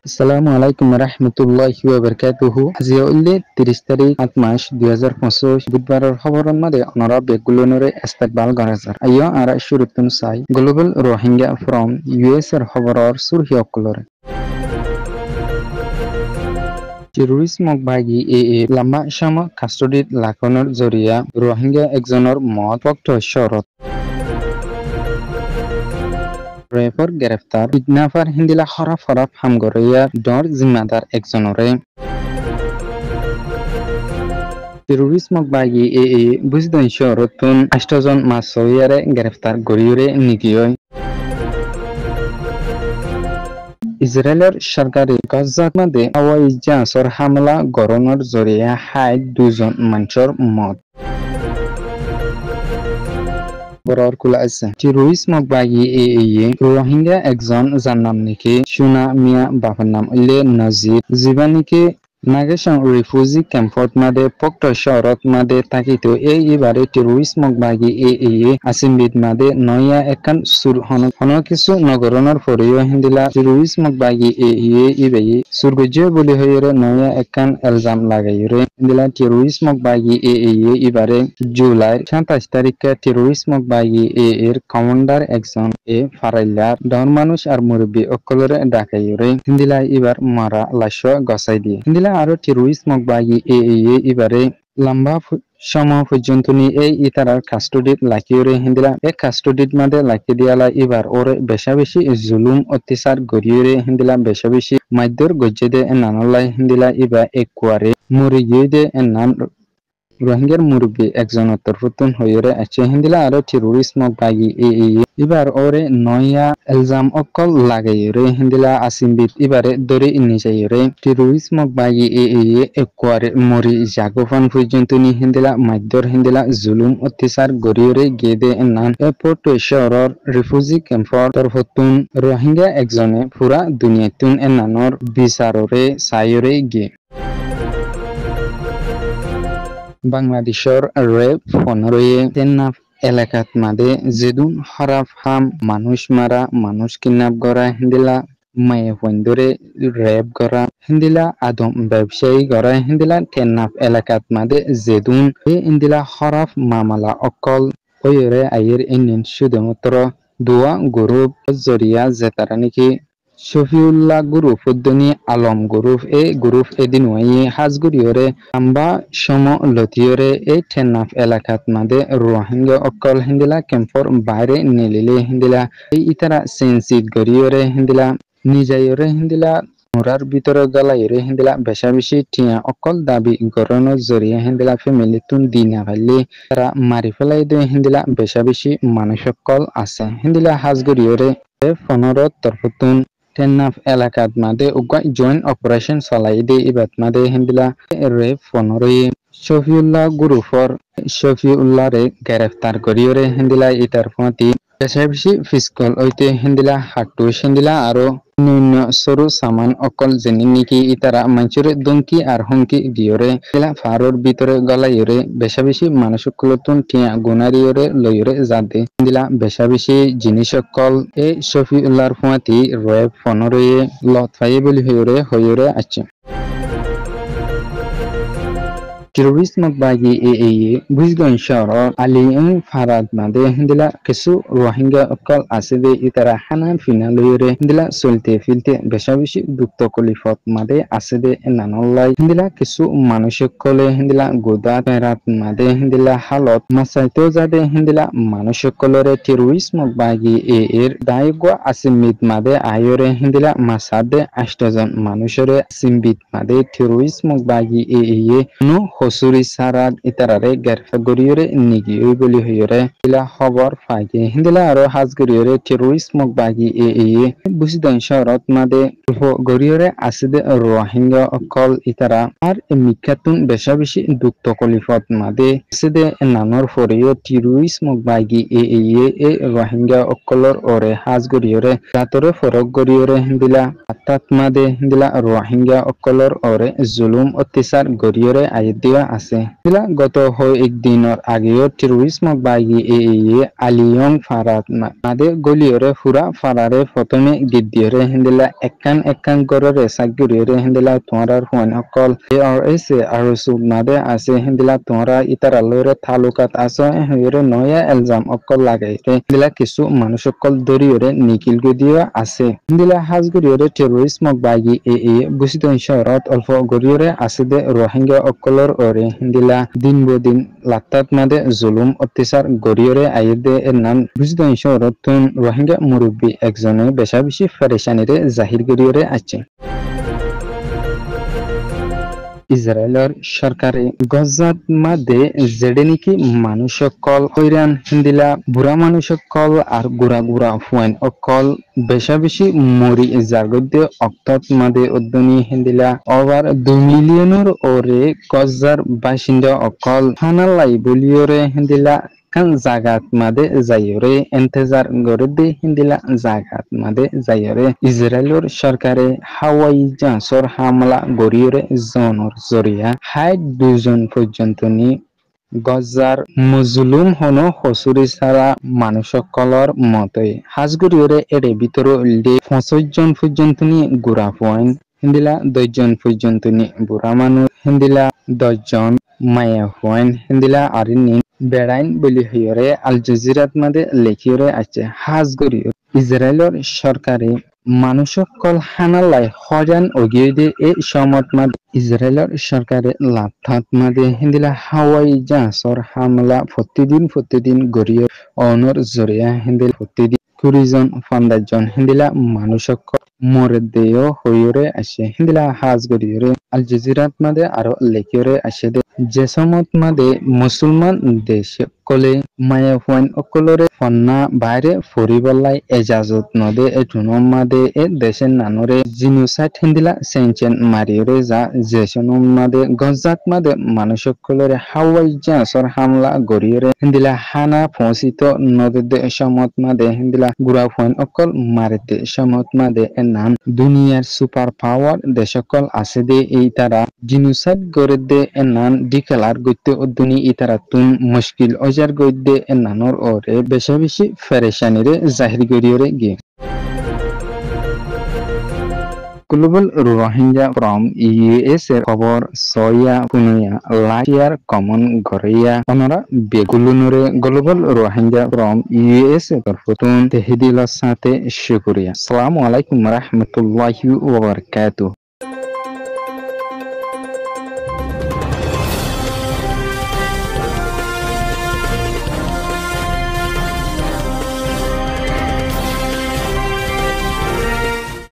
Assalamualaikum warahmatullahi wabarakatuh. আজি হলে 30 তারিখ 8 মাস 2025 বুধবারের খবরের মধ্যে অনরা বেগুলোনরে ইস্তেকবাল গরাজার আইও আরা শুরুতুন সাই গ্লোবাল রোহিঙ্গা ফ্রম ইউএস এর খবরর সুরহি অকলরে টেরোরিজম ভাগি লাম্বা সম কাস্টডিত লাখনৰ জৰিয়া রোহিঙ্গা একজনৰ মত পক্ত শরত রেফর গ্রেফতার কিডন্যাপার হিন্দিলা হরফ হামগরইয়া ডর জিম্মাদার একজনরে টেরোরিজম বাগি বুঝদন শহরতুন 8 জন মাসইয়ারে গ্রেফতার গরিয়রে নিগিয়ই ইসরায়েলের সরকারি গাজার মধ্যে হাওয়াই জাহাজের হামলা গরনের জরিয়া 2 মানুষের মত বরার কুলা আছে টেরোরিজম বাগি রোহিঙ্গা একজন যার নাম নাকি সুনা মিয়া বাবার নাম ইলে নজির জীবানিকে নাগেশন রিফিউজি ক্যাম্পত মাদে পক্ত শহরত মাদে থাকিতো এইবারে টেরোরিজম বাগি আসিমবিদ মাদে নয়া একান সুর হন কিছু নগরনের ফরিও হিন্দিলা টেরোরিজম বাগি ইবাই সুরগজ্য বলি হইরে নয়া একান এলজাম লাগাইরে হিন্দিলা টেরোরিজম বাগি ইবারে জুলাই 27 তারিখে টেরোরিজম বাগি এর কমান্ডার একজন ফারাইলার ডন মানুষ আর মুরব্বী অকলরে ডাকাইরে হিন্দিলা এবার মারা লাশ গসাই দিয়ে হিন্দিলা আরো টেরোরিজম বাগি এবারে লম্বা সময় পর্যন্ত ইতারার কাস্টডিত লাকিওরে হিন্দিলা কাস্টডিত মাদে লাকি দিয়ালা এবার ওরে বেশা বেশি জুলুম অত্যাচার গরিয়রে হিন্দিলা বেশা বেশি মাধ্যর গজ্জেদে নানলাই হিন্দিলা ইবা কুয়ারে মরি গিয়ে নাম রোহিঙ্গার মুরব্বী একজন তরফতুন হইরে আছে হিন্দিলা আরো টেরোরিজম বাগি এবার ওরে নয়া এলজাম অকল লাগাইরে হিন্দিলা আসিমবিদ এবারে দরে নিজাইরে টেরোরিজম বাগি কুয়ারে মরি জাগোফান পর্যন্ত হিন্দিলা মাধ্যর হিন্দিলা জুলুম অত্যাচার গরিয়রে গেদে নান এপোর্ট শহরের রিফিউজি ক্যাম্পর তরফতুন রোহিঙ্গা একজনে পুরা দুনিয়াতুন নানর বিচাররে সাইরে গে বাংলাদেশের রেপ 15 তেন্নাফ এলাকাত মাদে যেদুন হরাফ হাম মানুষ মারা মানুষ কিডন্যাপ করা হিন্দিলা মায়ে বন্ধরে রেপ করা হিন্দিলা আদম ব্যবসায়ী করা হিন্দিলা তেন্নাফ এলাকাত মাদে যেদুন হিন্দিলা হরাফ মামলা অকল হইরে আইয়ের ইন্ডিয়ান শুধুমাত্র দোয়া গ্রুপ জরিয়া যেতারা নাকি শফিউল্লাহ গ্রুপ উদ্দিনী আলম গ্রুপ গ্রুপ এদিন হাজগুড়িয়রে আম্বা সম লতিয়রে টেন্নাফ এলাকাত মাদে রোহিঙ্গা অকল হিন্দিলা ক্যাম্পর বাইরে নিলিলে হিন্দিলা ইতারা সেন্সিট গরিয়রে হিন্দিলা নিজাইরে হিন্দিলা মোরার ভিতরে গলাইরে হিন্দিলা বেশা বেশি টিয়া অকল দাবি গরনের জরিয়া হিন্দিলা ফ্যামিলি তুন দিনা ভাইলে তারা মারি ফেলাই দে হিন্দিলা বেশা বেশি মানুষ অকল আছে হিন্দিলা হাজগুড়িয়রে 15 তরফতুন টেন্নাফ এলাকাত মাদে উগাই জয়েন্ট অপারেশন চলাই দে ইবাত মাদে হিন্দিলা রেপ 15 শফিউল্লাহ গ্রুপর শফিউল্লাহরে গ্রেফতার করিয়রে হিন্দিলা ইতার ফতি বেশি ফিসকল ওইতে হিন্দিলা হাটু হিন্দিলা আরো অন্যান্য সরু সামান অকল জেনি নিকি ইতারা মানুষের দমকি আর হুমকি দিয়রে হিন্দিলা ফারোর ভিতরে গলাইরে বেশা বেশি মানুষ কুলতুন টিয়া গুনারিয়রে লইরে যাদে হিন্দিলা বেশা বেশি জিনিস অকল শফিউল্লাহর ফতি রেপ 15 লতফাই বলি হইরে আছে টেরোরিজম বাগি বুঝগন শহর আলিং ফারাদ মাদে হিন্দিলা কিছু রোহিঙ্গা অকল আছে দে ইতারা হানান ফিনা লইরে হিন্দিলা চলতে ফিলতে বেশা বেশি দুঃখ কলিফত মাদে আছে দে নানলাই হিন্দিলা কিছু মানুষ কলে হিন্দিলা গোদা পেরাত মাদে হিন্দিলা হালত মাসাইতো যাদে হিন্দিলা মানুষ কলরে টেরোরিজম বাগি এর দায়গা আসিমবিদ মাদে আয়রে হিন্দিলা মাসাদে 8 জন মানুষরে আসিমবিদ মাদে টেরোরিজম বাগি নো হসুরি সারাদ ইতারারে গ্রেফতার গরিয়রে নিগিয়ই বলি হইরে ইলা খবর ফাইকে হিন্দিলা আরো হাজগরিয়রে টেরোরিজম বাগি বুঝদন শহরত মাদে গরিয়রে আসিদে রোহিঙ্গা অকল ইতারা আর মিকাতুন বেশা বেশি দুঃখ কলিফত মাদে আসিদে নানর ফরিও টেরোরিজম বাগি রোহিঙ্গা অকলর ওরে হাজগরিয়রে রাতরে ফরক গরিয়রে হিন্দিলা আত্মাত মাদে হিন্দিলা রোহিঙ্গা অকলর ওরে জুলুম অত্যাচার গরিয়রে আইদি গঠিয়া আছে হিলা গত হয় একদিনৰ আগেও টেৰৰিজম বাগি আলিয়ং ফারাত মাদে গলিয়রে ফুরা ফারারে প্রথমে গিদ্দিয়রে হিন্দিলা একান গররে সাগিয়রে হিন্দিলা তোমরার ফোন অকল ARS আৰু সুবনাদে আছে হিন্দিলা তোমরা ইতারালরে তালুকাত আছে হেরে নয়া এলজাম অকল লাগাই হিন্দিলা কিছু মানুষ অকল দরিয়রে নিকিল গদিয়া আছে হিন্দিলা হাজগরিয়রে টেররিজম বাগি বুসিতন শহরত অল্প গরিয়রে আছে দে রোহিঙ্গা অকলর ওরে হিন্দিলা দিন বদিন লাত্তাত মাদে জুলুম অত্যাচার গরিয়রে আইদে এর নাম বুসিতন শহরত তুন রোহিঙ্গা মুরব্বী একজনে বেশা বেশি ফেরেশানিরে জাহির গরিয়রে আছে ইসরায়েলের সরকারে গজাত মাদে যেডে নাকি মানুষ কল হইরান হিন্দিলা বুড়া মানুষ কল আর গুড়া ফুয়ান অকল বেশা বেশি মরি জাগদ্য অক্তত মাদে উদ্দনি হিন্দিলা ওভার 2 মিলিয়নের ওরে গজার বাসিন্দা অকল হানালাই বলিয়রে হিন্দিলা kan zagat made zayore intezar gordi hindila zagat made zayore Israelor সরকারে হাওয়াই জাহাজৰ হামলা গরিয়রে জনর জরিয়া 62 পর্যন্ত নি গজার মুজলুম হনো হসুরি সারা মানুষকলর মতই হাজগুরিয়রে এরে ভিতর উল্ডে 65 জন পর্যন্ত নি গুড়া পয়েন্ট হিন্দিলা 10 জন পর্যন্ত নি বুড়া মানুষ হিন্দিলা 10 জন মায়া পয়েন্ট হিন্দিলা আরিনি বেড়াইন বলি হইরে আল জাজিরাত মাদে লেখিয়রে আছে হাজগরি ইসরায়েলের সরকারে মানুষকল হানালাই হজান অগিয়ে এ সমত মাদ ইসরায়েলের সরকারে লাথাত মাদে হিন্দিলা হাওয়াই জাহাজর হামলা প্রতিদিন গড়িয়ে অনর জরিয়া হিন্দিল প্রতিদিন 20 জন 50 জন হিন্দিলা মানুষকল মরে দেও হইরে আসে হিন্দিলা হাজগরিয়রে আল জাজিরাত মাদে আরো লেখিয়রে আসে যে সমত মাদে মুসলমান দেশ কলে মায়া ফুয়ান অকলরে ফন্না বাইরে ফরিবলাই এজাজত নদে এটুনম মাদে এ দেশের নানরে জিনোসাইড হিন্দিলা সেনচেন মারিয়রে যা জেসনম মাদে গজাত মাদে মানুষ অকলরে হাওয়াই জাহাজর হামলা গরিয়রে হিন্দিলা হানা পৌঁছিত নদে সমত মাদে হিন্দিলা গুড়া ফুয়ান অকল মারিতে সমত মাদে এর নাম দুনিয়ার সুপার পাওয়ার দেশকল আছে দে এই তারা জিনোসাইড গড়ে দে এর নাম ডিকেলার গইতে উদ্দনি ইতারা তুন মুশকিল অজার গইদে এর নানর ওরে বেশি বেশি ফেরেশানিরে জাহির গরিয়রে গিয়ে গ্লোবাল রোহিঙ্গা ফ্রম ইউএস এর খবর সয়া পুনিয়া লাইয়ার কমন গরিয়া অনরা বেগুলুনরে গ্লোবাল রোহিঙ্গা ফ্রম ইউএস এর তরফতুন তেহদিল সাথে শুকরিয়া আসসালামু আলাইকুম রাহমাতুল্লাহি ওয়া বারাকাতুহু